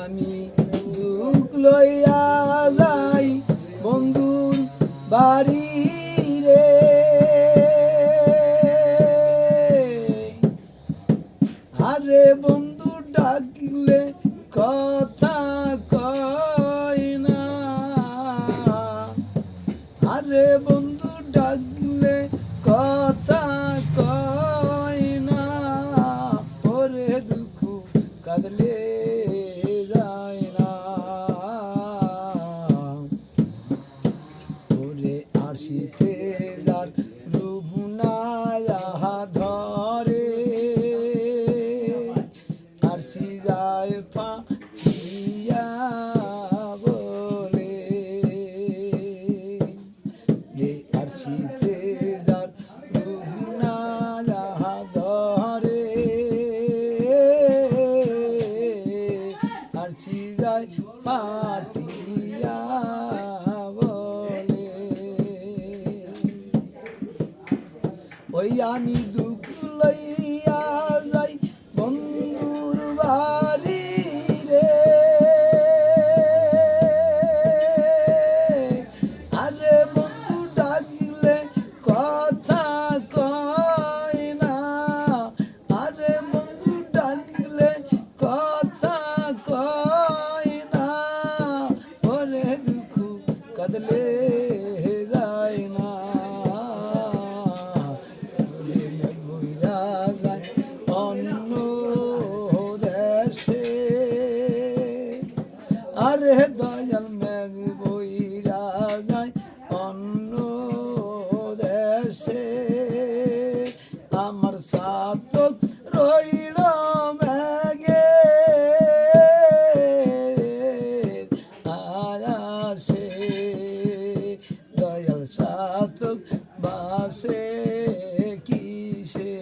আমি দুঃখ লইয়া যাই বন্ধুর বাড়ি রে, আরে বন্ধু ডাকলে কথা কয় না, আরে বন্ধু ডাকলে কথা কয় না, ওরে দুঃখ কাঁদলে যায় না, ওরে আরশিতে যার রূপ না ধরে, আরশি যায় পাইয়া বলে, রে আরশিতে যার রূপ না ধরে, আরশি যায় পাটিয়া বলে। ওই আমি দুঃখ লইয়া যাই বন্ধুর বাড়ি রে, আরে বন্ধু ডাকলে কথা কয় না, আরে বন্ধু ডাকলে কথা কয় না, ওরে দুঃখ কাঁদলে যায় না, অন্য দেশে, আরে দয়াল মেঘ বইরা যায় অন্য দেশে, আমার সাতক রইল মেঘে আয়াসে, দয়াল সাতক বাসে কিসে,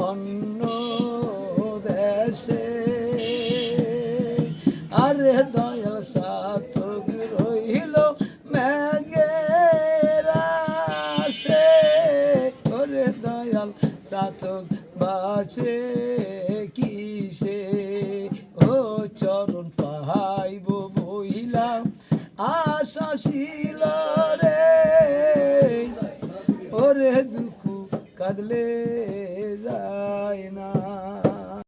অন্য দেশে, আরে দয়াল সাতক রইল মেঘের আশে, ওরে দয়াল সাতক বাঁচে কিসে, ও চরণ পাহাইব বইলাম আশা ছিল রে, ওরে দুঃখ কাঁদলে